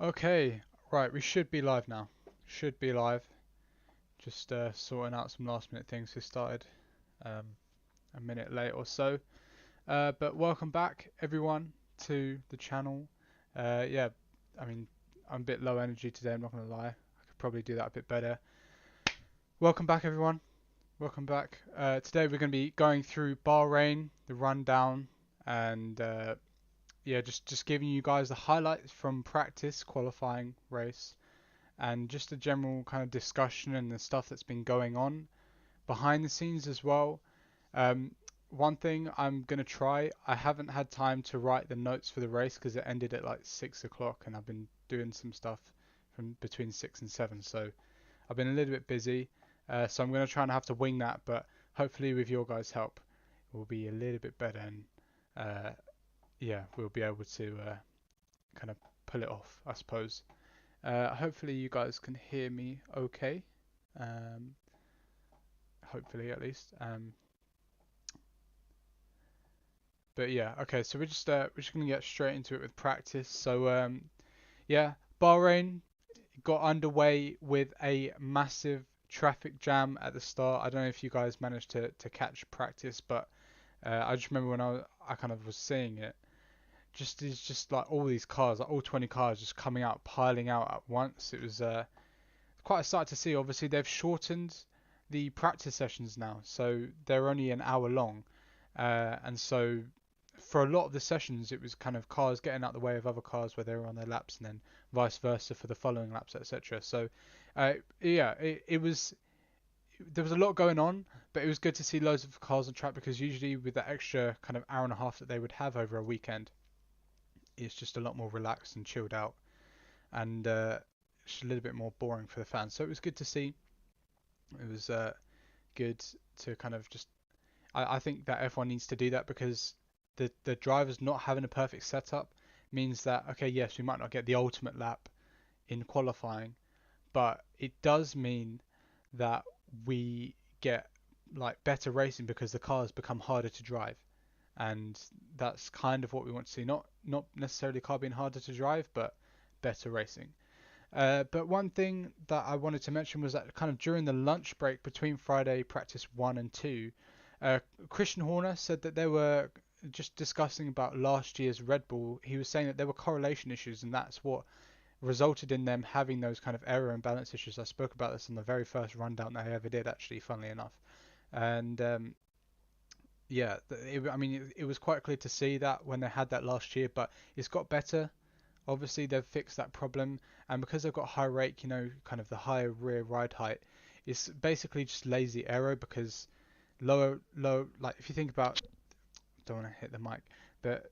Okay, right, we should be live now. Should be live. Just sorting out some last minute things. We started um, a minute late or so. But welcome back, everyone, to the channel. Yeah, I mean, I'm a bit low energy today, I'm not going to lie. I could probably do that a bit better. Welcome back, everyone. Welcome back. Today we're going to be going through Bahrain, the rundown, and yeah, just giving you guys the highlights from practice qualifying race and just a general kind of discussion and the stuff that's been going on behind the scenes as well. Um, One thing I'm gonna try, I haven't had time to write the notes for the race because it ended at like 6 o'clock, and I've been doing some stuff from between 6 and 7, so I've been a little bit busy. So I'm gonna try and have to wing that, but hopefully with your guys' help, it will be a little bit better, and uh, yeah, we'll be able to kind of pull it off, I suppose. Hopefully you guys can hear me okay. Um, Hopefully at least. But yeah, okay. So we're just gonna get straight into it with practice. So yeah, Bahrain got underway with a massive traffic jam at the start. I don't know if you guys managed to catch practice, but I just remember when I kind of was seeing it. Just like all these cars, like all 20 cars, just coming out, piling out at once. It was quite a sight to see. Obviously, they've shortened the practice sessions now, so they're only an hour long, and so for a lot of the sessions, it was kind of cars getting out the way of other cars where they were on their laps, and then vice versa for the following laps, etc. So, yeah, it was there was a lot going on, but it was good to see loads of cars on track because usually with that extra kind of hour and a half that they would have over a weekend, it's just a lot more relaxed and chilled out, and just a little bit more boring for the fans. So it was good to see. It was good to kind of just. I think that F1 needs to do that because the drivers not having a perfect setup means that okay, yes, we might not get the ultimate lap in qualifying, but it does mean that we get like better racing because the cars become harder to drive, and that's kind of what we want to see. Not necessarily car being harder to drive, but better racing. But one thing that I wanted to mention was that kind of during the lunch break between Friday practice 1 and 2, uh, Christian Horner said that they were just discussing about last year's Red Bull. He was saying that there were correlation issues, and that's what resulted in them having those kind of error and balance issues. I spoke about this on the very first rundown that I ever did, actually, funnily enough. And yeah, I mean, it was quite clear to see that when they had that last year, but it's got better. Obviously, they've fixed that problem, and because they've got high rake, kind of the higher rear ride height, it's basically just lazy aero because like if you think about, don't want to hit the mic, but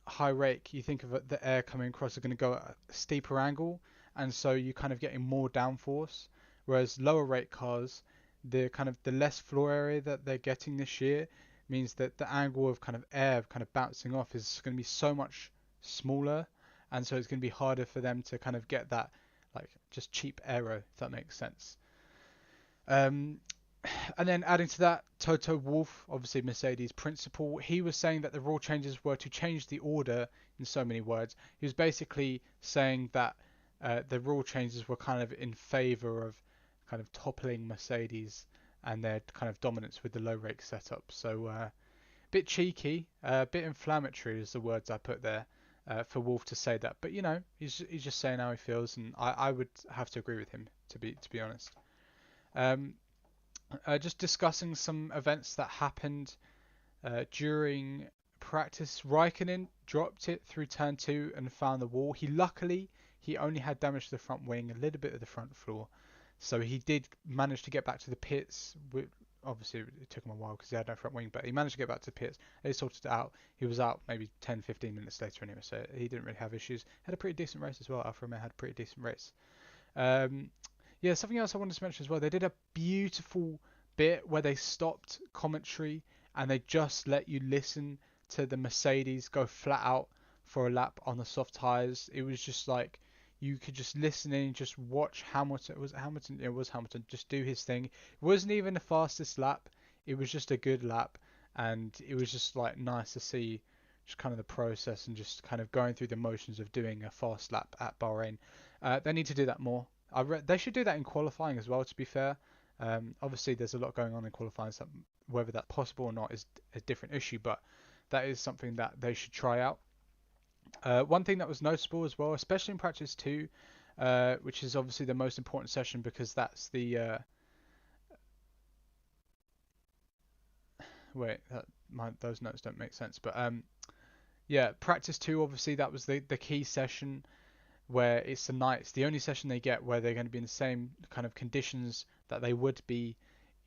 high rake, you think of the air coming across is going to go at a steeper angle, and so you're kind of getting more downforce. Whereas lower rate cars, the less floor area that they're getting this year means that the angle of kind of air kind of bouncing off is going to be so much smaller, and so it's going to be harder for them to kind of get that like just cheap aero, if that makes sense. Um, and then adding to that, Toto Wolff, obviously Mercedes principal, he was saying that the rule changes were to change the order in so many words. He was basically saying that the rule changes were kind of in favour of kind of toppling Mercedes and their kind of dominance with the low rake setup. So a bit cheeky, a bit inflammatory is the words I put there for Wolff to say that. But he's just saying how he feels, and I would have to agree with him to be honest. Um, just discussing some events that happened during practice. Raikkonen dropped it through turn 2 and found the wall. He only had damage to the front wing, a little bit of the front floor, so he did manage to get back to the pits. Obviously, it took him a while because he had no front wing, but he managed to get back to the pits. They sorted it out. He was out maybe 10, 15 minutes later anyway, so he didn't really have issues. Had a pretty decent race as well. Alfa Romeo had a pretty decent race. Um, yeah, something else I wanted to mention as well. They did a beautiful bit where they stopped commentary and they just let you listen to the Mercedes go flat out for a lap on the soft tires. It was just like you could just listen in and just watch Hamilton. It was Hamilton just do his thing. It wasn't even the fastest lap. It was just a good lap, and it was just like nice to see just kind of the process and just kind of going through the motions of doing a fast lap at Bahrain. They need to do that more. They should do that in qualifying as well, to be fair. Obviously, there's a lot going on in qualifying, so whether that's possible or not is a different issue, but that is something that they should try out. One thing that was noticeable as well, especially in practice 2, which is obviously the most important session because that's the wait, those notes don't make sense, but yeah, practice 2, obviously that was the key session where it's the night. It's the only session they get where they're going to be in the same kind of conditions that they would be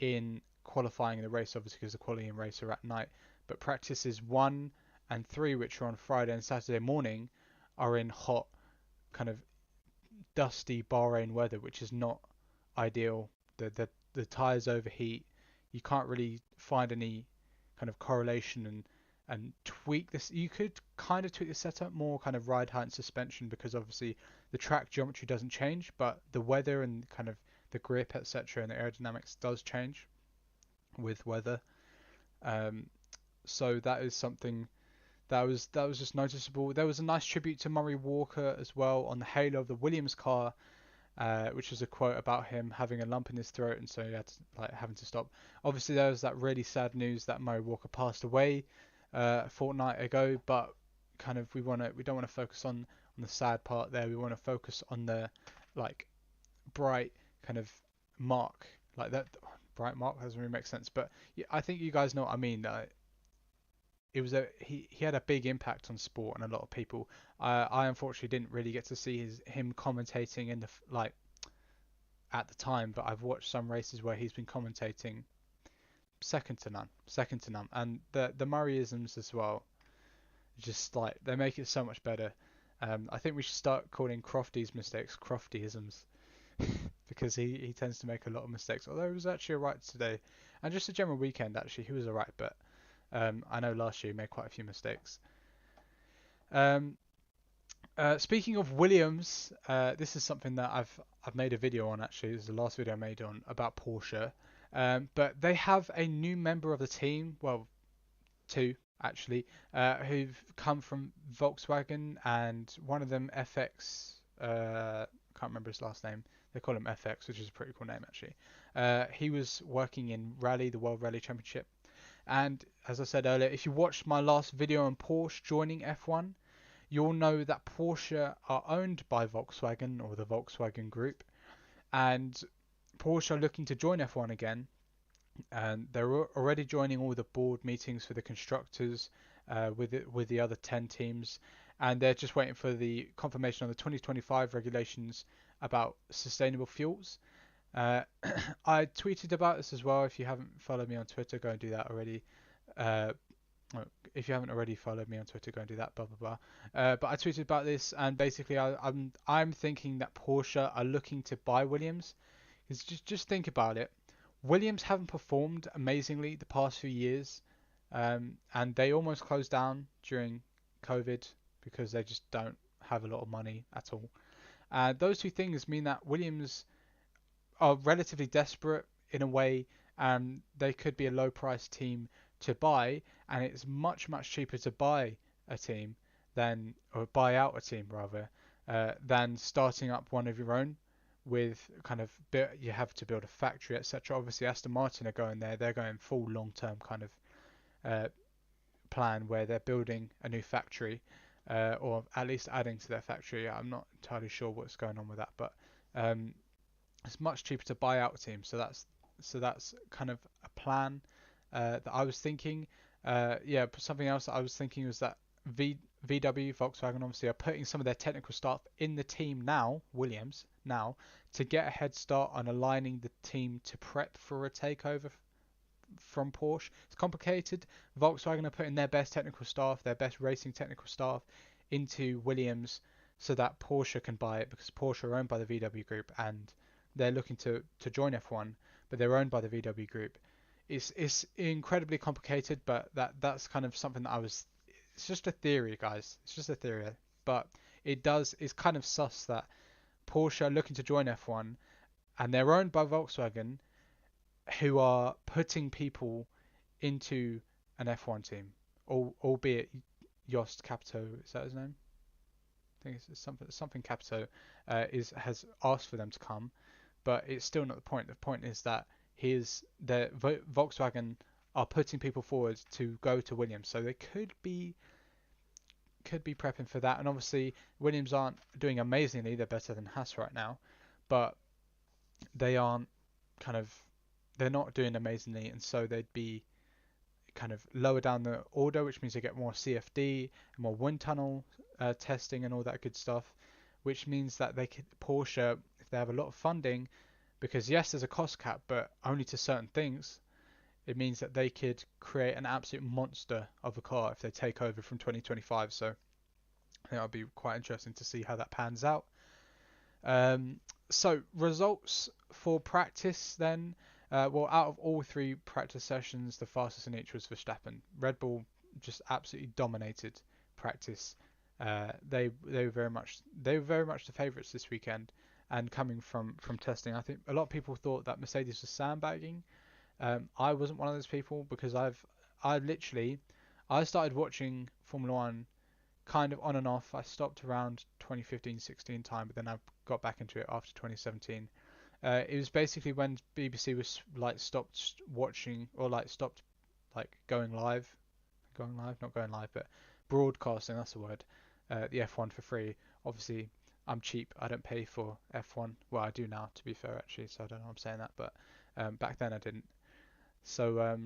in qualifying the race, obviously because the qualifying race are at night. But practices 1 and 3, which are on Friday and Saturday morning, are in hot, kind of dusty Bahrain weather, which is not ideal. The tires overheat. You can't really find any kind of correlation and tweak this. You could kind of tweak the setup more, kind of ride height and suspension, because obviously the track geometry doesn't change, but the weather and kind of the grip, etc., and the aerodynamics does change with weather. So that is something that was just noticeable. There was a nice tribute to Murray Walker as well on the halo of the Williams car, which was a quote about him having a lump in his throat, and so he had to, having to stop. Obviously, there was that really sad news that Murray Walker passed away a fortnight ago, but kind of we don't want to focus on the sad part there. We want to focus on the bright kind of mark, like that bright mark doesn't really make sense, but yeah, I think you guys know what I mean. It was he had a big impact on sport and a lot of people. I unfortunately didn't really get to see him commentating in the at the time, but I've watched some races where he's been commentating. Second to none, and the Murrayisms as well. Just they make it so much better. I think we should start calling Crofty's mistakes Croftyisms because he tends to make a lot of mistakes. Although he was actually alright today, and just a general weekend actually he was alright, but I know last year he made quite a few mistakes. Speaking of Williams, this is something that I've made a video on actually. This is the last video I made on about Porsche. But they have a new member of the team, well, two actually, who've come from Volkswagen, and one of them FX. Can't remember his last name. They call him FX, which is a pretty cool name actually. He was working in Rally, the World Rally Championship. And as I said earlier, if you watched my last video on Porsche joining F1, you'll know that Porsche are owned by Volkswagen, or the Volkswagen Group, and Porsche are looking to join F1 again, and they're already joining all the board meetings for the constructors with the other 10 teams, and they're just waiting for the confirmation on the 2025 regulations about sustainable fuels. I tweeted about this as well. If you haven't followed me on Twitter, go and do that already. If you haven't already followed me on Twitter, go and do that. Blah blah blah. But I tweeted about this, and basically, I'm thinking that Porsche are looking to buy Williams. Because just think about it. Williams haven't performed amazingly the past few years, and they almost closed down during COVID because they just don't have a lot of money at all. Those two things mean that Williams are relatively desperate in a way, and they could be a low price team to buy, and it's much cheaper to buy a team or buy out a team rather, than starting up one of your own with kind of you have to build a factory, etc. Obviously Aston Martin are going there, they're going full long term kind of plan where they're building a new factory, or at least adding to their factory. I'm not entirely sure what's going on with that, but it's much cheaper to buy out a team. So that's kind of a plan that I was thinking. Yeah, but something else that I was thinking was that VW, Volkswagen, obviously are putting some of their technical staff in the team now, Williams now, to get a head start on aligning the team to prep for a takeover from Porsche. It's complicated. Volkswagen are putting their best technical staff, their best racing technical staff into Williams so that Porsche can buy it, because Porsche are owned by the VW group and they're looking to join F1, but they're owned by the VW group. It's incredibly complicated, but that's kind of something that it's just a theory, guys. It's just a theory, but it's kind of sus that Porsche are looking to join F1 and they're owned by Volkswagen, who are putting people into an F1 team, albeit Yost Capito, is that his name? I think it's something Capito, has asked for them to come, but it's still not the point. The point is that Volkswagen are putting people forward to go to Williams, so they could be prepping for that. And obviously Williams aren't doing amazingly; they're better than Haas right now, but they aren't kind of they're not doing amazingly, and so they'd be kind of lower down the order, which means they get more CFD and more wind tunnel testing and all that good stuff, which means that Porsche, if they have a lot of funding, because yes, there's a cost cap, but only to certain things, it means that they could create an absolute monster of a car if they take over from 2025. So I think it'll be quite interesting to see how that pans out. So results for practice then. Well, out of all three practice sessions, the fastest in each was Verstappen. Red Bull just absolutely dominated practice. They were very much the favourites this weekend. And coming from testing, I think a lot of people thought that Mercedes was sandbagging. I wasn't one of those people because I started watching Formula One kind of on and off. I stopped around 2015-16 time, but then I got back into it after 2017. It was basically when BBC was like stopped watching or like stopped like not going live, but broadcasting. That's the word. The F1 for free. Obviously, I'm cheap. I don't pay for F1. Well, I do now, to be fair, actually. So I don't know why I'm saying that, but back then I didn't. So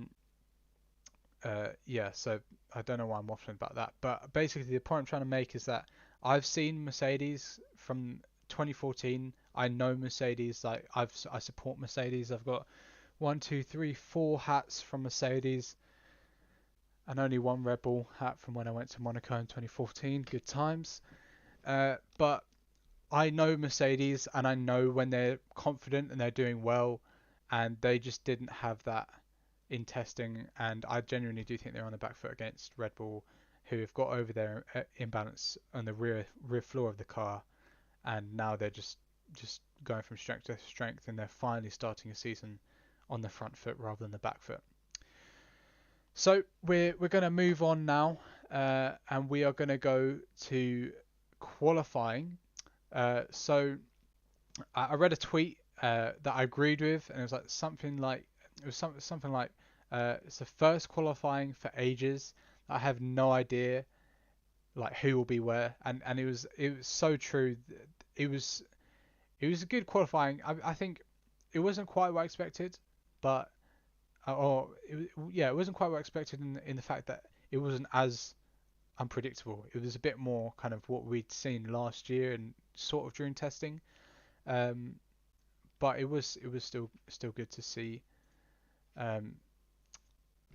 yeah, so I don't know why I'm waffling about that, but basically the point I'm trying to make is that I've seen Mercedes from 2014. I know Mercedes, like I support Mercedes. I've got 4 hats from Mercedes and only one Red Bull hat from when I went to Monaco in 2014. Good times. But I know Mercedes and I know when they're confident and they're doing well, and they just didn't have that in testing, and I genuinely do think they're on the back foot against Red Bull, who have got over their imbalance on the rear floor of the car, and now they're just going from strength to strength, and they're finally starting a season on the front foot rather than the back foot. So we're going to move on now, and we are going to go to qualifying. So I read a tweet that I agreed with, and it was like something like it's the first qualifying for ages. I have no idea like who will be where, and it was so true. It was a good qualifying. I think it wasn't quite what I expected, but it wasn't quite what I expected in the fact that it wasn't as unpredictable. It was a bit more kind of what we'd seen last year and sort of during testing. Um, but it was still good to see. Um,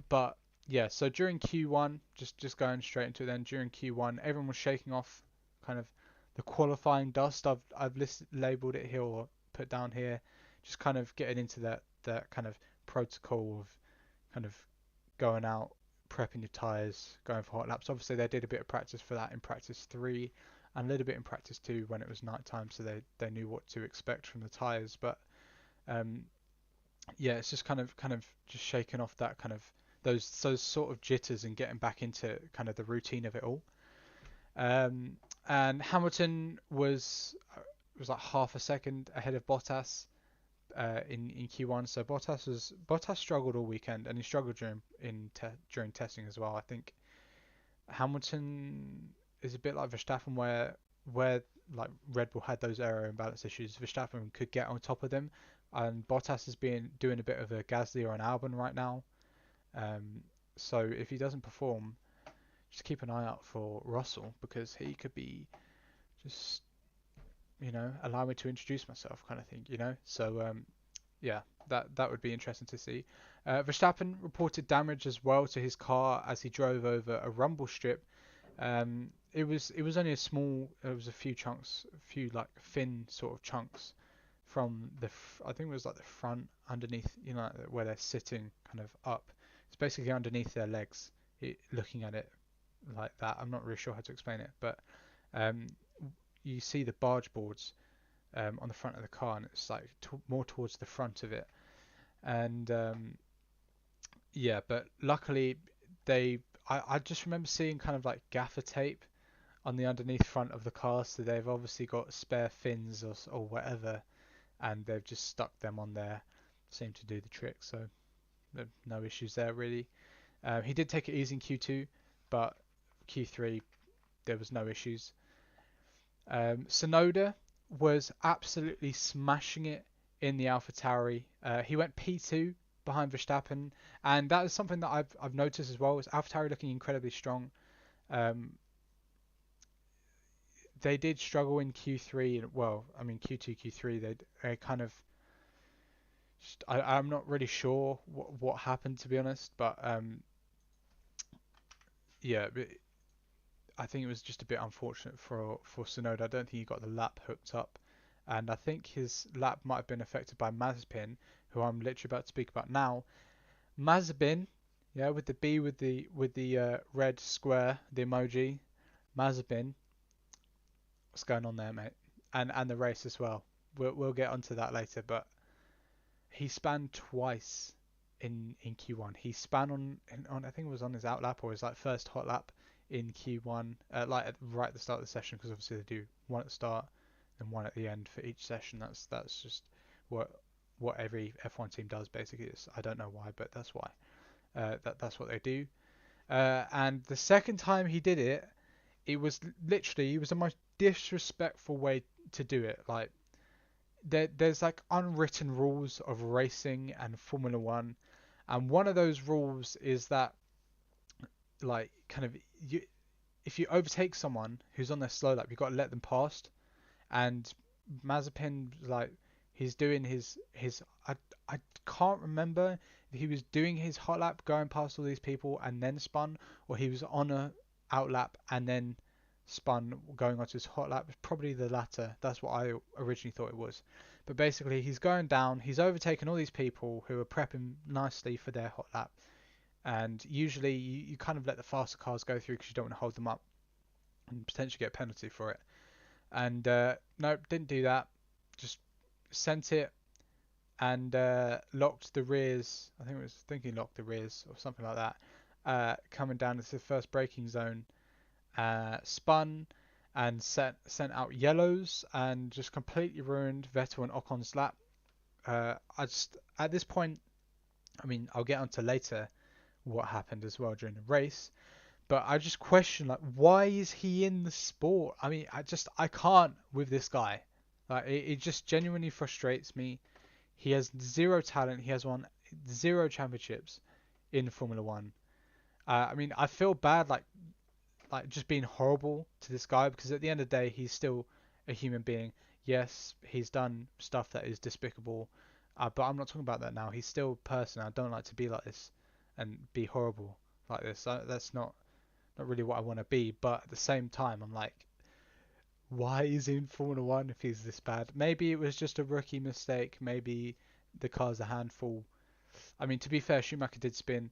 but yeah, so during Q1, just going straight into it then, during Q1, everyone was shaking off kind of the qualifying dust. I've labeled it here or put down here, just kind of getting into that kind of protocol of kind of going out, prepping your tyres, going for hot laps. Obviously, they did a bit of practice for that in practice 3 and a little bit in practice 2 when it was night time, so they knew what to expect from the tyres. But yeah, it's just kind of just shaking off that kind of those sort of jitters and getting back into kind of the routine of it all. And Hamilton was like half a second ahead of Bottas in Q1. So Bottas struggled all weekend, and he struggled during testing as well. I think Hamilton is a bit like Verstappen, where like Red Bull had those aero imbalance issues. Verstappen could get on top of them, and Bottas has been doing a bit of a Gasly or an Albon right now. So if he doesn't perform, just keep an eye out for Russell, because he could be just, allow me to introduce myself kind of thing. So yeah, that would be interesting to see. Verstappen reported damage as well to his car as he drove over a rumble strip. It was only a small. It was a few chunks, a few like thin sort of chunks from I think it was like the front underneath, where they're sitting kind of up. It's basically underneath their legs. Looking at it like that, I'm not really sure how to explain it, but you see the barge boards on the front of the car, and it's like more towards the front of it. And yeah, but luckily I just remember seeing kind of like gaffer tape on the underneath front of the car, so they've obviously got spare fins or whatever, and they've just stuck them on there. Seem to do the trick, so no issues there really. He did take it easy in Q2, but Q3 there was no issues. Sonoda was absolutely smashing it in the AlphaTauri. He went P2 behind Verstappen, and that is something that I've noticed as well. Is AlphaTauri looking incredibly strong. Um, they did struggle in Q3, and well, I mean Q2, Q3, they kind of. I'm not really sure what happened, to be honest, but yeah, I think it was just a bit unfortunate for Sonoda. I don't think he got the lap hooked up, and I think his lap might have been affected by Mazepin, who I'm literally about to speak about now. Mazepin, yeah, with the B with the red square, the emoji. Mazepin, what's going on there, mate? And the race as well. We'll get onto that later, but he spun twice in Q1. He span on I think it was on his out lap or his like first hot lap in Q1, right at the start of the session, because obviously they do one at the start and one at the end for each session. That's just what every F1 team does basically. I don't know why, but that's why. That's what they do. And the second time he did it, it was literally the most disrespectful way to do it. Like there's like unwritten rules of racing and Formula One, and one of those rules is that like kind of if you overtake someone who's on their slow lap, you've got to let them pass. And Mazepin, like he's doing his I can't remember if he was doing his hot lap going past all these people and then spun, or he was on a out lap and then spun going onto his hot lap. Probably the latter. That's what I originally thought it was. But basically, he's going down. He's overtaken all these people who are prepping nicely for their hot lap. And usually, you kind of let the faster cars go through because you don't want to hold them up and potentially get a penalty for it. And no, didn't do that. Just sent it and locked the rears. I think it was thinking locked the rears or something like that. Coming down into the first braking zone, spun and sent out yellows and just completely ruined Vettel and Ocon's lap. I just at this point, I mean, I'll get onto later what happened as well during the race, but I just question like why is he in the sport? I mean, I can't with this guy. Like it just genuinely frustrates me. He has zero talent. He has won 0 championships in Formula One. I mean, I feel bad like just being horrible to this guy, because at the end of the day he's still a human being. Yes, he's done stuff that is despicable, but I'm not talking about that now. He's still a person. I don't like to be like this and be horrible like this. That's not really what I want to be. But at the same time, I'm like, why is he in Formula One if he's this bad? Maybe it was just a rookie mistake. Maybe the car's a handful. I mean, to be fair, Schumacher did spin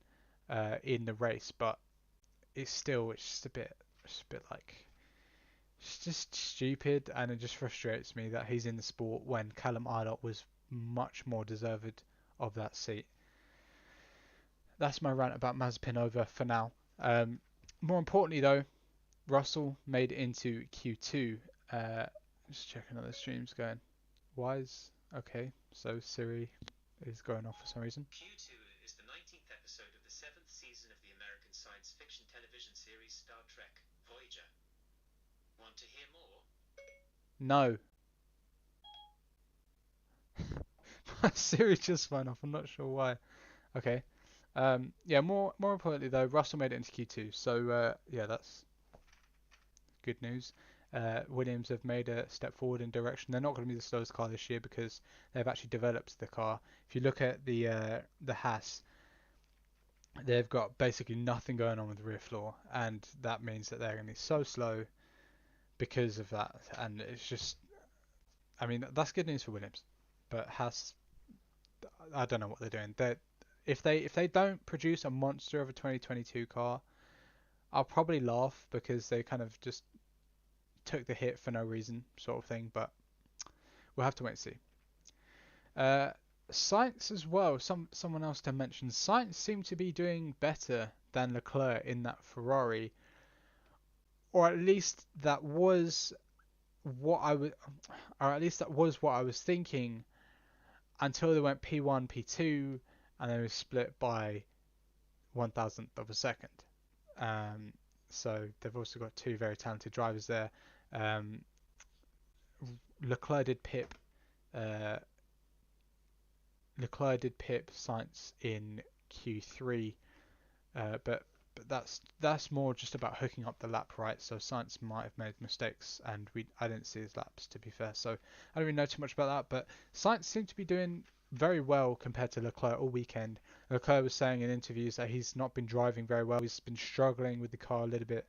in the race, but it's just a bit like, it's just stupid, and it just frustrates me that he's in the sport when Callum Ilott was much more deserved of that seat. That's my rant about Mazepin over for now. More importantly, though, Russell made it into Q2. Just checking how the stream's going. Why is okay? So Siri is going off for some reason. Q2 is the 19th episode of the 7th season of the American science fiction television series Star Trek Voyager. Want to hear more? No. My Siri just went off. I'm not sure why. Okay. Yeah. More importantly though, Russell made it into Q2. So yeah, that's good news. Williams have made a step forward in direction. They're not going to be the slowest car this year because they've actually developed the car. If you look at the Haas, they've got basically nothing going on with the rear floor, and that means that they're going to be so slow because of that. And it's just, I mean, that's good news for Williams, but Haas, I don't know what they're doing. If they don't produce a monster of a 2022 car, I'll probably laugh because they kind of just took the hit for no reason, sort of thing. But we'll have to wait and see. Science as well. Someone else to mention. Science seem to be doing better than Leclerc in that Ferrari, or at least that was what I was, or at least that was what I was thinking until they went P1, P2, and they were split by 1,000th of a second. Um, so they've also got two very talented drivers there. Um, Leclerc did pip. Uh, Leclerc did pip Sainz in Q3, but that's more just about hooking up the lap right. So Sainz might have made mistakes, and I didn't see his laps, to be fair. So I don't really know too much about that. But Sainz seemed to be doing very well compared to Leclerc all weekend. Leclerc was saying in interviews that he's not been driving very well. He's been struggling with the car a little bit.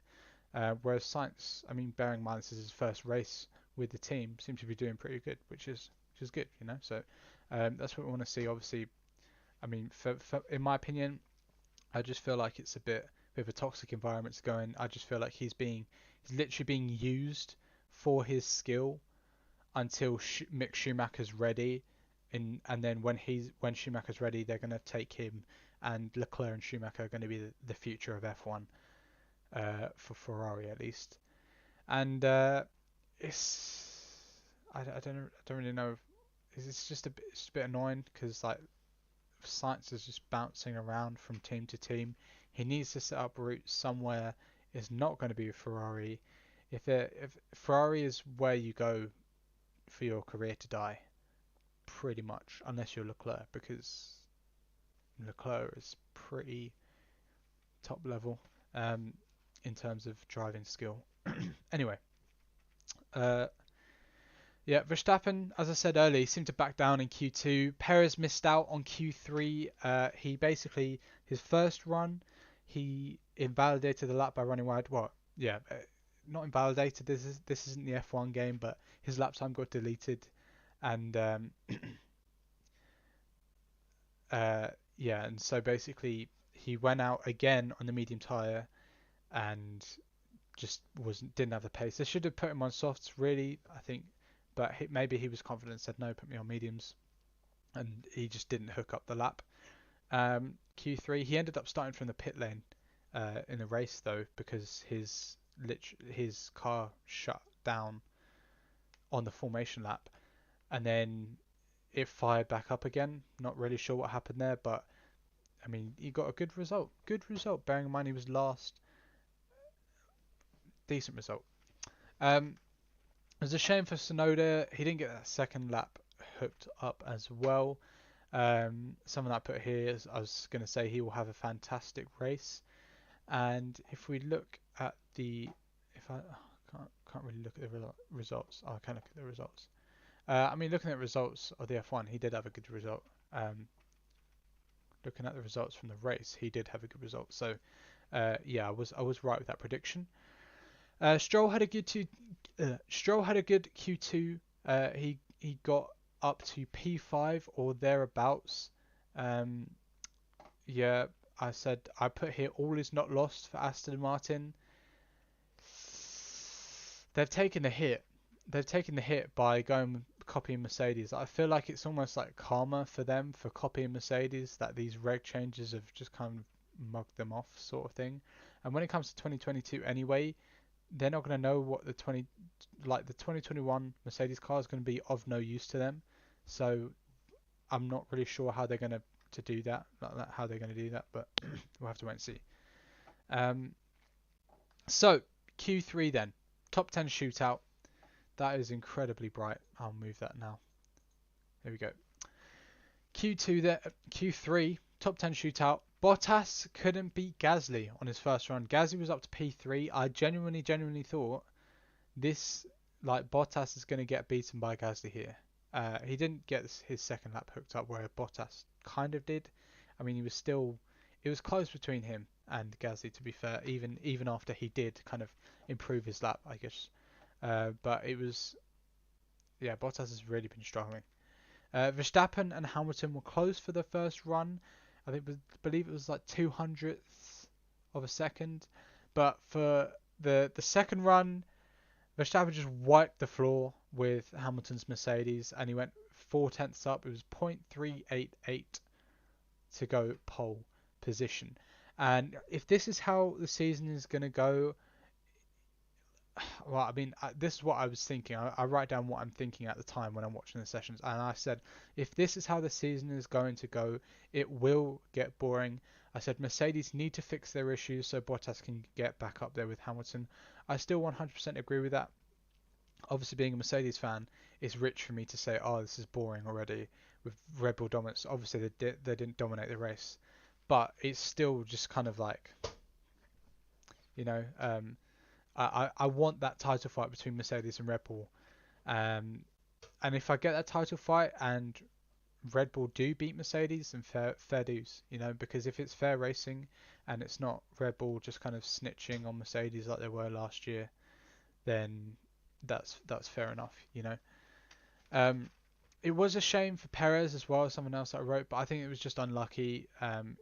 Whereas Sainz, I mean, bearing in mind this is his first race with the team, seems to be doing pretty good, which is good, you know. So that's what we want to see. Obviously, I mean, for in my opinion, I just feel like it's a bit of a toxic environment going. I just feel like he's literally being used for his skill until Mick Schumacher's ready, and then when Schumacher's ready, they're gonna take him, and Leclerc and Schumacher are going to be the future of F1 for Ferrari at least. And it's I don't really know. It's just a bit annoying because like Sainz is just bouncing around from team to team. He needs to set up routes somewhere. It's not going to be a Ferrari. If Ferrari is where you go for your career to die, pretty much, unless you're Leclerc, because Leclerc is pretty top level in terms of driving skill. Anyway, uh, yeah, Verstappen, as I said earlier, seemed to back down in Q2. Perez missed out on Q3. He basically, his first run, he invalidated the lap by running wide. Well, yeah, not invalidated. This isn't the F1 game, but his lap time got deleted, and yeah, and so basically he went out again on the medium tire and just didn't have the pace. They should have put him on softs, really, I think, but maybe he was confident and said no, put me on mediums, and he just didn't hook up the lap. Q3, he ended up starting from the pit lane in the race though, because his car shut down on the formation lap, and then it fired back up again. Not really sure what happened there, but I mean, he got a good result. Good result, bearing in mind he was last. Decent result. It was a shame for Sonoda. He didn't get that second lap hooked up as well. Someone that I put here is, I was going to say he will have a fantastic race. And if we look at can't really look at the results. Oh, I can look at the results. I mean, looking at results of the F1, he did have a good result. Looking at the results from the race, he did have a good result. So, yeah, I was right with that prediction. Stroll had a good Q2. He got up to P5 or thereabouts. Yeah, I put here all is not lost for Aston Martin. They've taken the hit. They've taken the hit by copying Mercedes. I feel like it's almost like karma for them for copying Mercedes, that these reg changes have just kind of mugged them off, sort of thing. And when it comes to 2022 anyway, they're not going to know what the 2021 Mercedes car is going to be of no use to them. So I'm not really sure how they're going to do that, how they're going to do that, but we'll have to wait and see. So Q3 then, top 10 shootout. That is incredibly bright. I'll move that now. There we go. Q3 top 10 shootout. Bottas couldn't beat Gasly on his first run. Gasly was up to P3. I genuinely thought Bottas is going to get beaten by Gasly here. He didn't get his second lap hooked up, where Bottas kind of did. I mean, it was close between him and Gasly, to be fair, even after he did kind of improve his lap, I guess. But it was, yeah, Bottas has really been struggling. Verstappen and Hamilton were close for the first run. I believe it was like 200th of a second. But for the second run, Verstappen just wiped the floor with Hamilton's Mercedes, and he went 4/10 up. It was 0.388 to go pole position. And if this is how the season is going to go, well, I mean, this is what I was thinking. I write down what I'm thinking at the time when I'm watching the sessions, and I said, if this is how the season is going to go, it will get boring. I said Mercedes need to fix their issues so Bottas can get back up there with Hamilton. I still 100% agree with that. Obviously, being a Mercedes fan, it's rich for me to say, oh, this is boring already with Red Bull dominance. Obviously, they didn't dominate the race, but it's still just kind of like, you know, I want that title fight between Mercedes and Red Bull. Um, and if I get that title fight and Red Bull do beat Mercedes, then fair dues, you know, because if it's fair racing and it's not Red Bull just kind of snitching on Mercedes like they were last year, then that's fair enough, you know. Um, it was a shame for Perez as well, as someone else that I wrote, but I think it was just unlucky.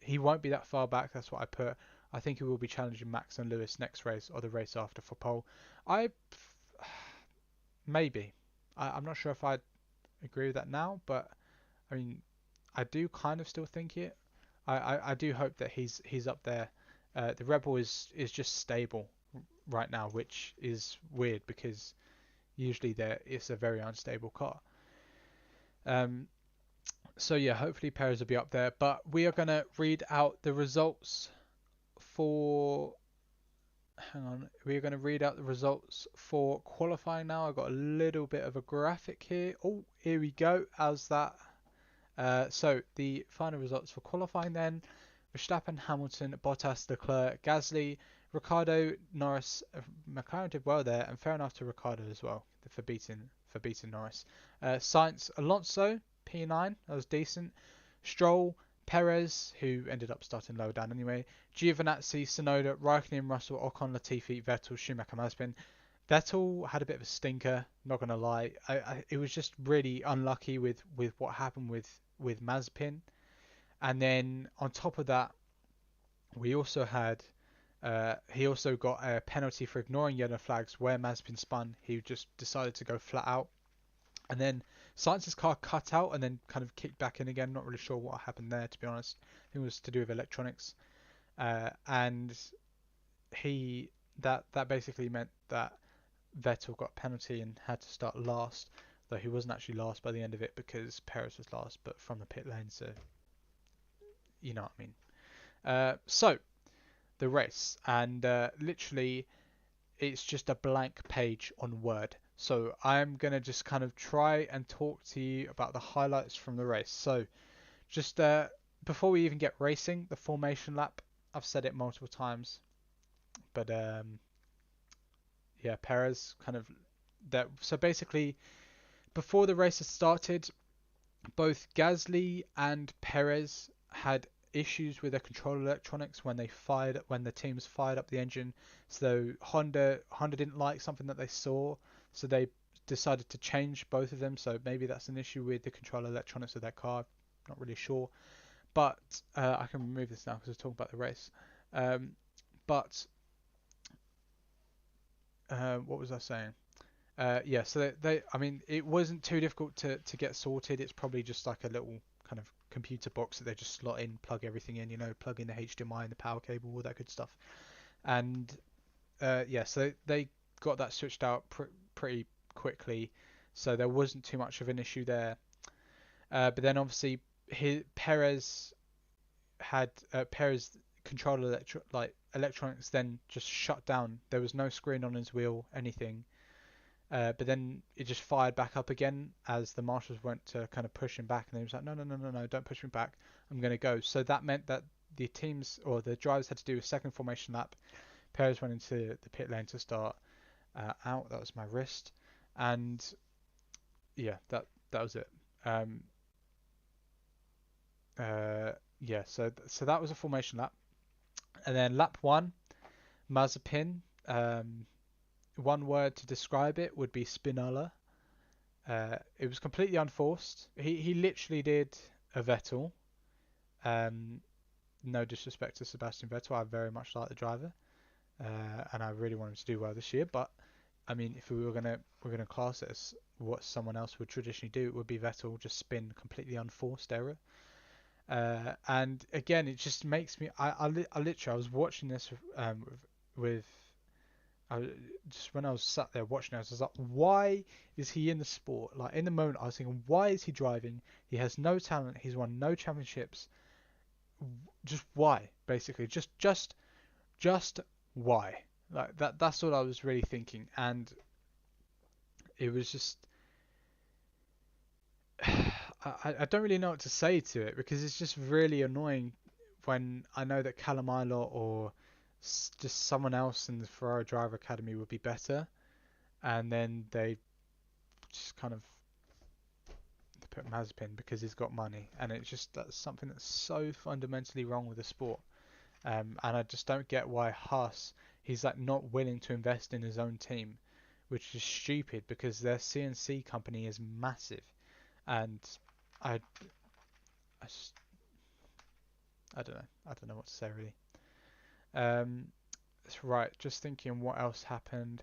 He won't be that far back. That's what I put. I think he will be challenging Max and Lewis next race or the race after for pole. I maybe. I'm not sure if I agree with that now, but I mean, I do kind of still think it. I do hope that he's up there. The Rebel is just stable right now, which is weird because usually there it's a very unstable car. Um, so yeah, hopefully Perez will be up there. But we are gonna read out the results for. Hang on, we are gonna read out the results for qualifying now. I've got a little bit of a graphic here. Oh, here we go. How's that? So the final results for qualifying then: Verstappen, Hamilton, Bottas, Leclerc, Gasly, Ricardo, Norris. McLaren did well there, and fair enough to Ricardo as well for beating Norris. Sainz, Alonso, P9, that was decent. Stroll, Perez, who ended up starting lower down anyway. Giovinazzi, Tsunoda, Raikkonen, Russell, Ocon, Latifi, Vettel, Schumacher, Mazepin. Vettel had a bit of a stinker, not gonna lie. It was just really unlucky with what happened with Mazepin, and then on top of that, we also had he also got a penalty for ignoring yellow flags where Mazepin spun. He just decided to go flat out, and then Sainz's car cut out and then kind of kicked back in again. Not really sure what happened there, to be honest. I think it was to do with electronics, and he that basically meant that Vettel got a penalty and had to start last, though he wasn't actually last by the end of it because Perez was last, but from the pit lane, so you know what I mean. So the race, and literally it's just a blank page on Word. So I'm gonna just kind of try and talk to you about the highlights from the race. So just before we even get racing, the formation lap. I've said it multiple times, but yeah, Perez kind of that. So basically, before the race had started, both Gasly and Perez had issues with their control electronics when the teams fired up the engine. So Honda didn't like something that they saw, so they decided to change both of them. So maybe that's an issue with the control electronics of their car. Not really sure, but I can remove this now because we're talking about the race. Um, but what was I saying? Yeah, so I mean, it wasn't too difficult to get sorted. It's probably just like a little kind of computer box that they just slot in, plug everything in, plug in the HDMI and the power cable, all that good stuff. And yeah, so they got that switched out pretty quickly, so there wasn't too much of an issue there. But then obviously Perez controller electronics then just shut down. There was no screen on his wheel, anything. But then it just fired back up again as the marshals went to kind of push him back, and he was like, no, no, no, no, no, don't push me back. I'm going to go. So that meant that the teams or the drivers had to do a second formation lap. Perez went into the pit lane to start out. That was my wrist, and yeah, that was it. Um, yeah, so that was a formation lap, and then lap one, Mazepin. One word to describe it would be Spinola. It was completely unforced. He literally did a Vettel. Um, no disrespect to Sebastian Vettel, I very much like the driver, and I really want him to do well this year. But I mean, if we're gonna class it as what someone else would traditionally do, it would be Vettel just spin completely unforced error. And again, it just makes me. I literally I was watching this with I, just when I was sat there watching it, I was like, why is he in the sport? Like in the moment, I was thinking, why is he driving? He has no talent. He's won no championships. Just why? Basically, just why? Like that. That's what I was really thinking, and it was just. I don't really know what to say to it because it's just really annoying when I know that Calamilo or just someone else in the Ferrari Driver Academy would be better, and then they just kind of put Mazepin because he's got money, and it's just that's something that's so fundamentally wrong with the sport. And I just don't get why Haas he's like not willing to invest in his own team, which is stupid because their CNC company is massive, and I I, just, I don't know what to say really. Um, that's right. Just thinking what else happened.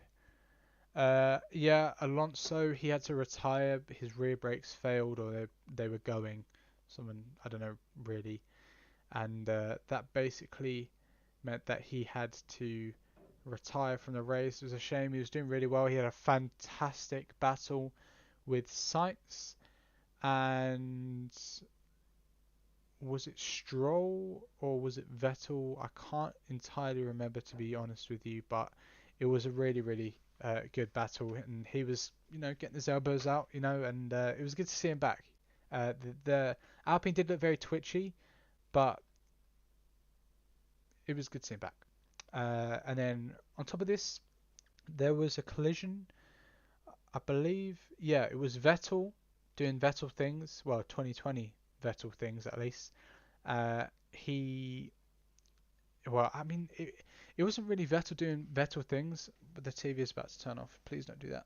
Yeah, Alonso he had to retire. His rear brakes failed, or they were going. Someone I don't know really, and that basically meant that he had to retire from the race. It was a shame. He was doing really well. He had a fantastic battle with Sainz and was it Stroll or was it Vettel? I can't entirely remember to be honest with you, but it was a really good battle, and he was getting his elbows out, and it was good to see him back. The Alpine did look very twitchy, but it was good to see him back. And then on top of this, there was a collision. I believe, yeah, it was Vettel doing Vettel things. Well, 2020 Vettel things at least. He Well, I mean, it wasn't really Vettel doing Vettel things, but the TV is about to turn off. Please don't do that.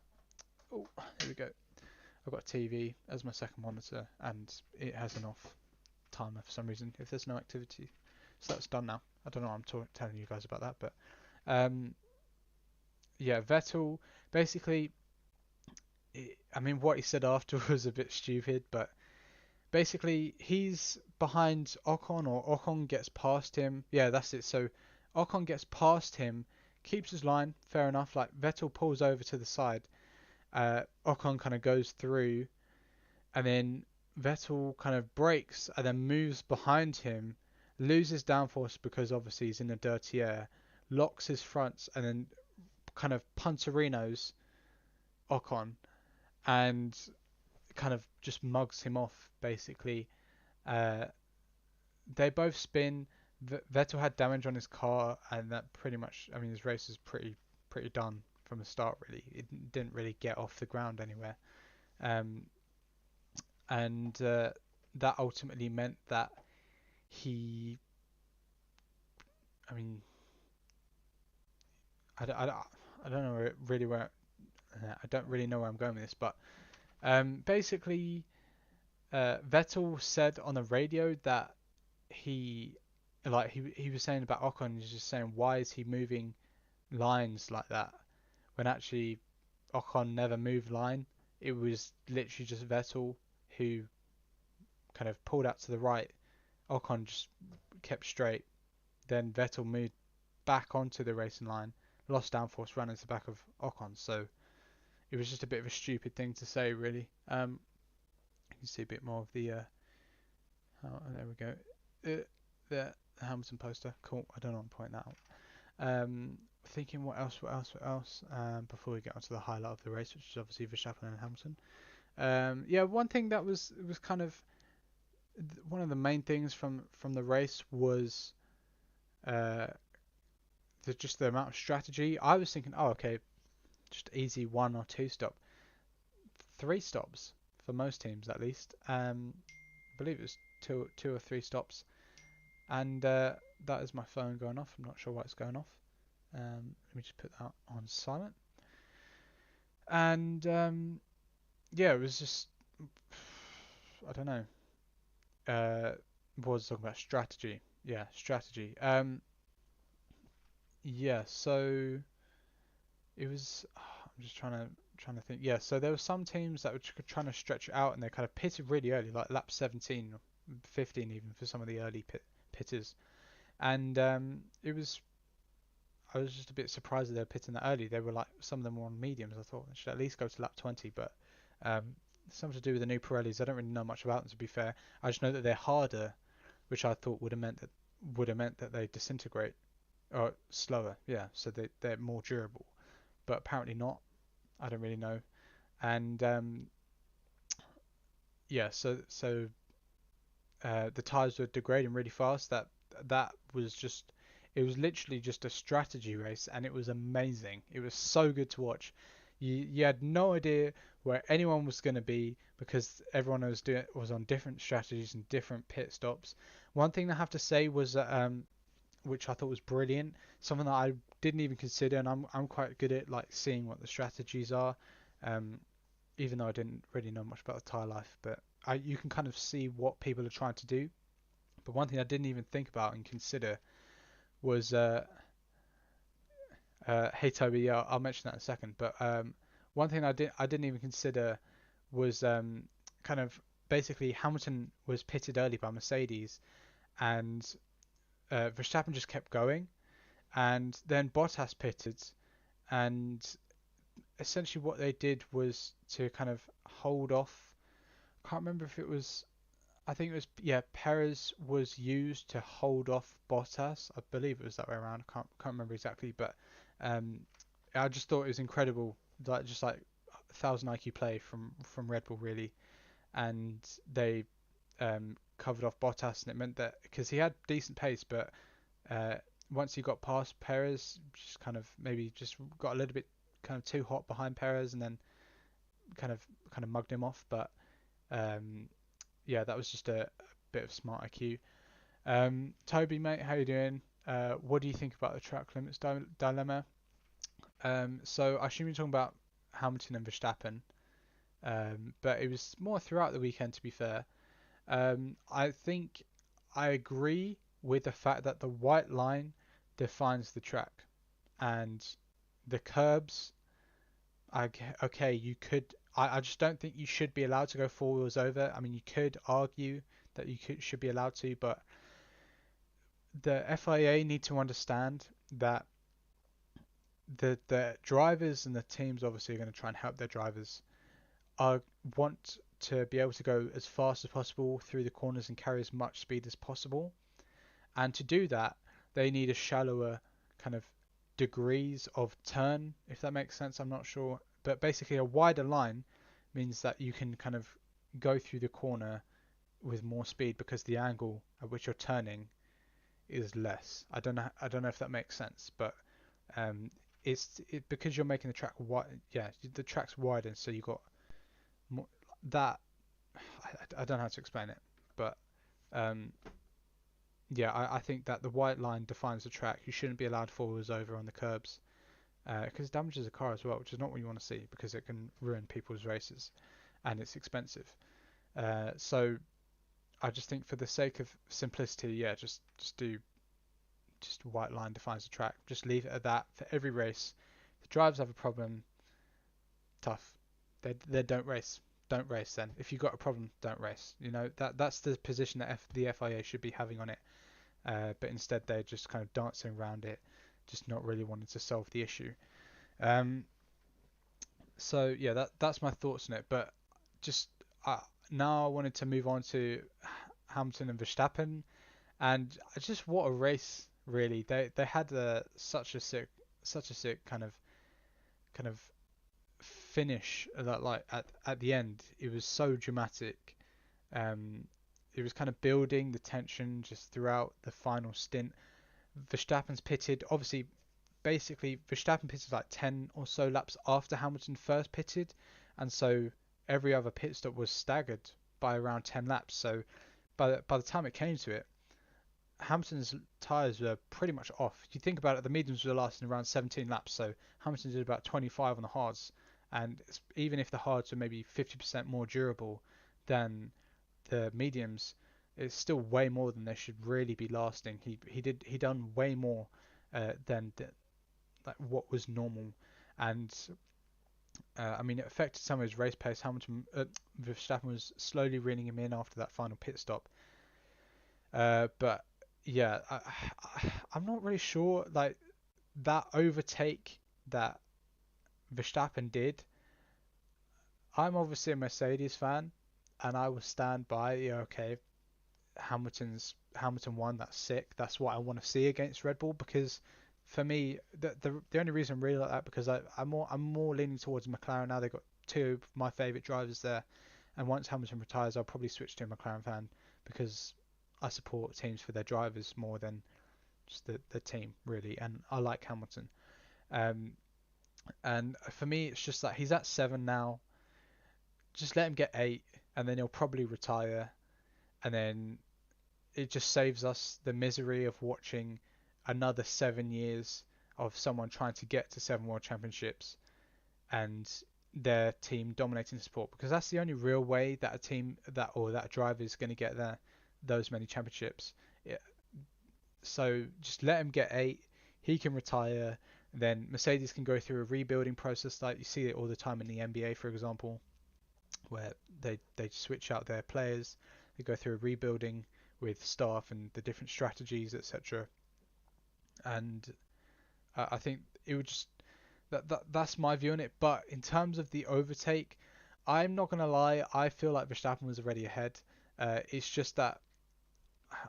Oh, here we go. I've got a TV as my second monitor, and it has an off timer for some reason if there's no activity. So that's done now. I don't know why I'm telling you guys about that, but um, yeah, Vettel basically. I mean, what he said after was a bit stupid, but basically he's behind Ocon or Ocon gets past him. Yeah, that's it. So Ocon gets past him, keeps his line, fair enough. Like Vettel pulls over to the side, Ocon kind of goes through, and then Vettel kind of brakes and then moves behind him, loses downforce because obviously he's in the dirty air, locks his fronts, and then kind of punterinos Ocon and kind of just mugs him off basically. Uh, they both spin. Vettel had damage on his car, and that pretty much. I mean, his race was pretty done from the start. Really, it didn't really get off the ground anywhere, um, and that ultimately meant that he. I mean, I don't know really where. I don't really know where I'm going with this, but basically, Vettel said on the radio that he he was saying about Ocon, he's just saying why is he moving lines like that when actually Ocon never moved line. It was literally just Vettel who kind of pulled out to the right. Ocon just kept straight. Then Vettel moved back onto the racing line, lost downforce, ran into the back of Ocon. So it was just a bit of a stupid thing to say, really. You can see a bit more of the. Oh, there we go. The Hamilton poster. Cool. I don't know what I'm pointing that out. Thinking what else, before we get onto the highlight of the race, which is obviously Verstappen and Hamilton. Yeah, one thing that was kind of one of the main things from the race was uh, just the amount of strategy. I was thinking, oh, okay, just easy 1 or 2 stop, 3 stops for most teams at least. I believe it was two or 3 stops, and that is my phone going off. I'm not sure why it's going off. Let me just put that on silent. And yeah, it was just I don't know. Was talking about strategy. Yeah, strategy. Yeah. So it was. I'm just trying to think. Yeah. So there were some teams that were trying to stretch it out, and they kind of pitted really early, like lap 17. 15 even for some of the early pitters. And it was I was just a bit surprised that they were pitting that early. They were like some of them were on mediums. I thought they should at least go to lap 20, but um, something to do with the new Pirellis. I don't really know much about them to be fair. I just know that they're harder, which I thought would have meant that they disintegrate or slower. Yeah, so they're more durable, but apparently not. I don't really know. And yeah, the tires were degrading really fast. That was just it was literally just a strategy race, and it was amazing. It was so good to watch. You had no idea where anyone was going to be because everyone was on different strategies and different pit stops. One thing I have to say was that which I thought was brilliant, something that I didn't even consider, and I'm quite good at like seeing what the strategies are. Um, Even though I didn't really know much about the tire life, but you can kind of see what people are trying to do. But one thing I didn't even think about and consider was, hey Toby, yeah, I'll mention that in a second. But one thing I didn't even consider was kind of basically Hamilton was pitted early by Mercedes, and Verstappen just kept going, and then Bottas pitted, and essentially what they did was to kind of hold off. I can't remember if it was I think it was yeah, Perez was used to hold off Bottas. I believe it was that way around. I can't remember exactly, but um, I just thought it was incredible, like just like 1000 IQ play from Red Bull really, and they covered off Bottas, and it meant that because he had decent pace, but uh, once he got past Perez, just kind of maybe just got a little bit kind of too hot behind Perez, and then kind of mugged him off, but. Um, yeah, that was just a bit of smart IQ. Toby, mate, how you doing? What do you think about the track limits dilemma? So I assume you're talking about Hamilton and Verstappen, but it was more throughout the weekend, to be fair. I think I agree with the fact that the white line defines the track, and the curbs. Okay, you could. I just don't think you should be allowed to go four wheels over. I mean, you could argue that should be allowed to, but the FIA need to understand that the drivers and the teams obviously are going to try and help their drivers. Want to be able to go as fast as possible through the corners and carry as much speed as possible. And to do that, they need a shallower kind of degrees of turn, if that makes sense. I'm not sure. But basically, a wider line means that you can kind of go through the corner with more speed because the angle at which you're turning is less. I don't know if that makes sense, but because you're making the track wide. Yeah, the track's wider, so you got more, that. I don't know how to explain it, but um, yeah, I think that the white line defines the track. You shouldn't be allowed four wheels over on the curbs because it damages the car as well, which is not what you want to see because it can ruin people's races and it's expensive. So I just think for the sake of simplicity, yeah, just do just white line defines the track. Just leave it at that for every race. If the drivers have a problem, tough. They don't race. Don't race then. If you've got a problem, don't race. You know that's the position that the FIA should be having on it. But instead they're just kind of dancing around it, just not really wanting to solve the issue. Um, so yeah, that's my thoughts on it. But just now I wanted to move on to Hamilton and Verstappen, and just what a race really. They had such a sick kind of finish that like at the end. It was so dramatic. Um, it was kind of building the tension just throughout the final stint. Verstappen's pitted, obviously, basically Verstappen pitted like 10 or so laps after Hamilton first pitted, and so every other pit stop was staggered by around 10 laps. So by the time it came to it, Hamilton's tyres were pretty much off. If you think about it, the mediums were lasting around 17 laps, so Hamilton did about 25 on the hards, and even if the hards were maybe 50% more durable than the mediums, it's still way more than they should really be lasting. He done way more than like what was normal, and I mean it affected some of his race pace. Verstappen was slowly reeling him in after that final pit stop, But yeah, I'm not really sure. Like that overtake that Verstappen did. I'm obviously a Mercedes fan, and I will stand by. Yeah, okay, Hamilton won. That's sick. That's what I want to see against Red Bull because for me, the only reason I'm really like that because I'm more leaning towards McLaren now. They've got two of my favourite drivers there, and once Hamilton retires, I'll probably switch to a McLaren fan because I support teams for their drivers more than just the team really, and I like Hamilton. Um, and for me, it's just that he's at 7 now. Just let him get 8, and then he'll probably retire, and then it just saves us the misery of watching another 7 years of someone trying to get to 7 World Championships and their team dominating the sport because that's the only real way that a team that a driver is going to get those many championships. Yeah. So just let him get 8, he can retire, then Mercedes can go through a rebuilding process like you see it all the time in the NBA, for example, where they switch out their players, they go through a rebuilding with staff and the different strategies, etc. And I think it would just that's my view on it. But in terms of the overtake, I'm not gonna lie, I feel like Verstappen was already ahead. It's just that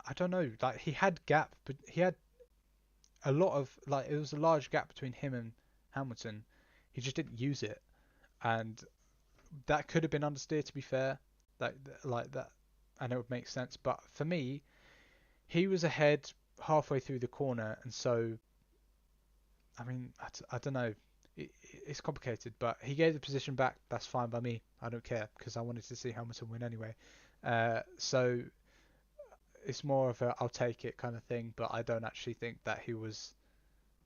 I don't know, like he had gap, but he had a lot of like it was a large gap between him and Hamilton. He just didn't use it, and that could have been understeer to be fair, like like that, and it would make sense. But for me, he was ahead halfway through the corner, and so I mean I don't know. It's complicated, but he gave the position back. That's fine by me. I don't care because I wanted to see Hamilton win anyway. So it's more of a I'll take it kind of thing, but I don't actually think that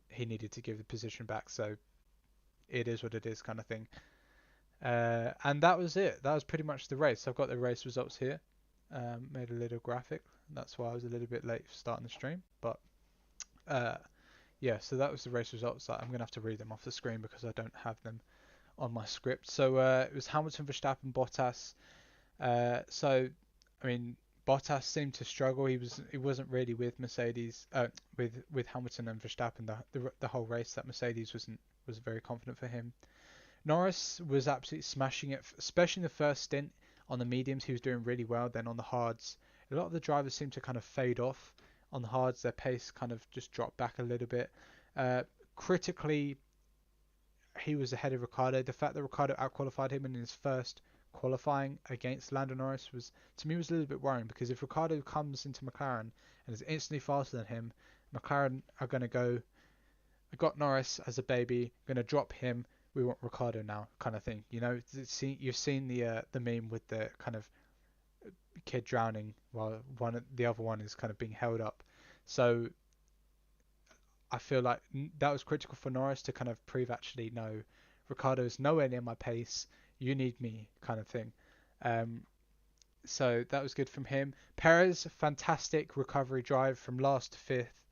he needed to give the position back. So it is what it is kind of thing. And that was it. That was pretty much the race. I've got the race results here. Made a little graphic. That's why I was a little bit late for starting the stream. But uh, yeah, so that was the race results. I'm going to have to read them off the screen because I don't have them on my script. So it was Hamilton, Verstappen, Bottas. I mean, Bottas seemed to struggle. He wasn't really with Mercedes, with Hamilton and Verstappen the whole race. That Mercedes was very confident for him. Norris was absolutely smashing it, especially in the first stint on the mediums. He was doing really well. Then on the hards, a lot of the drivers seemed to kind of fade off. On the hards, their pace kind of just dropped back a little bit. Uh, Critically, he was ahead of Ricardo. The fact that Ricardo outqualified him in his first qualifying against Lando Norris was, to me, was a little bit worrying because if Ricardo comes into McLaren and is instantly faster than him, McLaren are going to go, I got Norris as a baby, going to drop him. We want Ricardo now, kind of thing. You know, you've seen the meme with the kind of kid drowning while the other one is kind of being held up. So I feel like that was critical for Norris to kind of prove actually no, Ricardo is nowhere near my pace. You need me, kind of thing. Um, so that was good from him. Perez, fantastic recovery drive from last to fifth.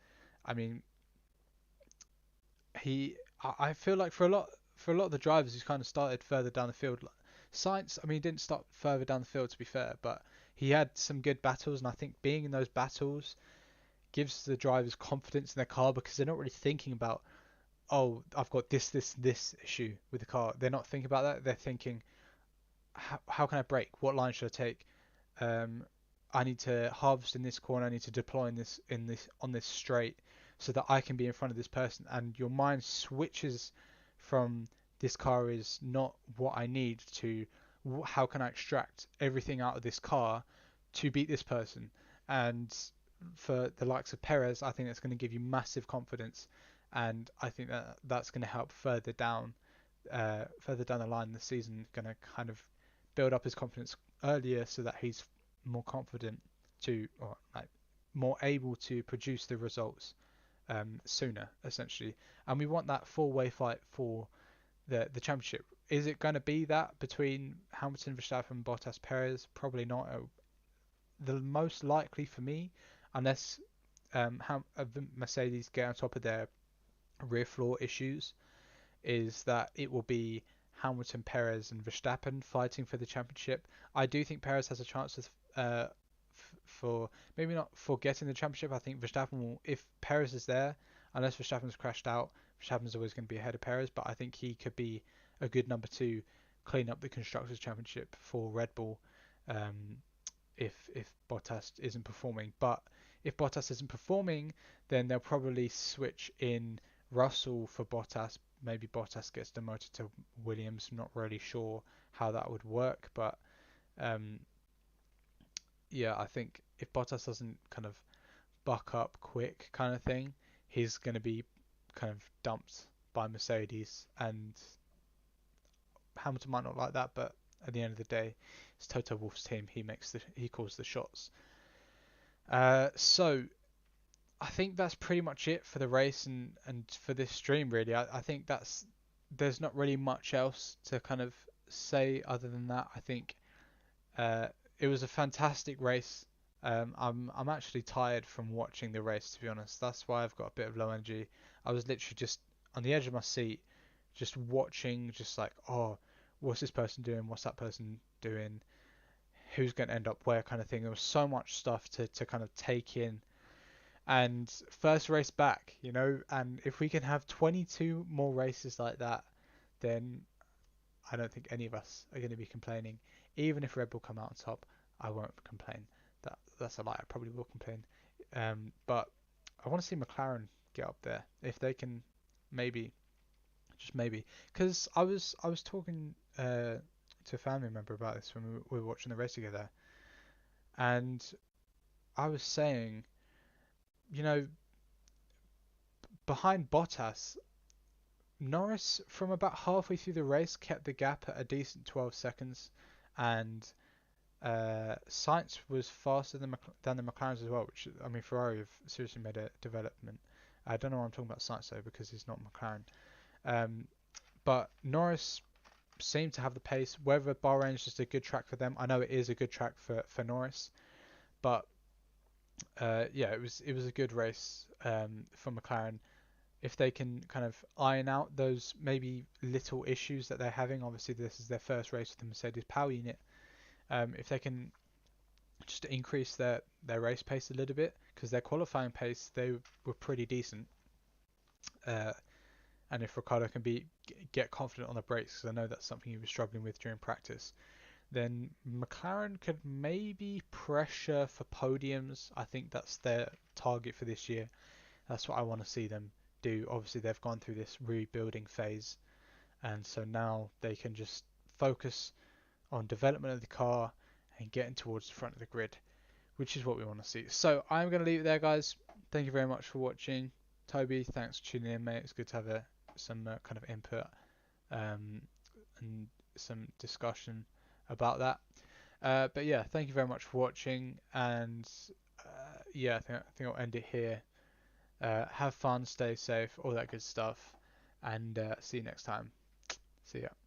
I mean, I feel like for a lot of the drivers who kind of started further down the field, like Sainz, I mean, he didn't start further down the field to be fair, but he had some good battles, and I think being in those battles gives the drivers confidence in their car because they're not really thinking about, oh, I've got this issue with the car. They're not thinking about that. They're thinking, how can I brake? What line should I take? Um, I need to harvest in this corner. I need to deploy in this on this straight so that I can be in front of this person. And your mind switches from this car is not what I need to how can I extract everything out of this car to beat this person. And for the likes of Perez, I think that's going to give you massive confidence, and I think that that's going to help further down the line in the season, going to kind of build up his confidence earlier so that he's more confident to, or like more able to produce the results sooner, essentially. And we want that four-way fight for the championship. Is it going to be that between Hamilton, Verstappen, Bottas, Perez? Probably not. The most likely for me, unless Mercedes get on top of their rear floor issues, is that it will be Hamilton, Perez, and Verstappen fighting for the championship. I do think Perez has a chance of for maybe not for getting the championship. I think Verstappen will, if Perez is there, unless Verstappen's crashed out, Verstappen's always going to be ahead of Perez. But I think he could be a good number two, clean up the constructors championship for Red Bull. Um, if Bottas isn't performing. But if Bottas isn't performing, then they'll probably switch in Russell for Bottas. Maybe Bottas gets demoted to Williams. I'm not really sure how that would work, but um, yeah, I think if Bottas doesn't kind of buck up quick, kind of thing, he's going to be kind of dumped by Mercedes, and Hamilton might not like that, but at the end of the day, it's Toto Wolff's team. He calls the shots. So I think that's pretty much it for the race and for this stream. Really, I think there's not really much else to kind of say other than that. I think uh, it was a fantastic race. I'm actually tired from watching the race, to be honest. That's why I've got a bit of low energy. I was literally just on the edge of my seat, just watching, just like, oh, what's this person doing? What's that person doing? Who's going to end up where, kind of thing. There was so much stuff to kind of take in. And first race back, and if we can have 22 more races like that, then I don't think any of us are going to be complaining. Even if Red Bull come out on top, I won't complain. That's a lie. I probably will complain. But I want to see McLaren get up there if they can, maybe, just maybe. Because I was talking to a family member about this when we were watching the race together, and I was saying, you know, behind Bottas, Norris from about halfway through the race kept the gap at a decent 12 seconds, and Sainz was faster than the McLarens as well. Which, I mean, Ferrari have seriously made a development. I don't know why I'm talking about Sainz though, because he's not McLaren. But Norris seemed to have the pace. Whether Bahrain is just a good track for them, I know it is a good track for Norris, but yeah, it was a good race for McLaren. If they can kind of iron out those maybe little issues that they're having, obviously this is their first race with the Mercedes power unit. If they can just increase their race pace a little bit, because their qualifying pace, they were pretty decent. Uh, and if Ricciardo can get confident on the brakes, because I know that's something he was struggling with during practice, then McLaren could maybe pressure for podiums. I think that's their target for this year. That's what I want to see them do. Obviously, they've gone through this rebuilding phase, and so now they can just focus on development of the car and getting towards the front of the grid, which is what we want to see. So I'm going to leave it there, guys. Thank you very much for watching. Toby, thanks for tuning in, mate. It's good to have some kind of input and some discussion about that. But yeah, thank you very much for watching, and yeah, I think I'll end it here. Have fun, stay safe, all that good stuff, and see you next time. See ya.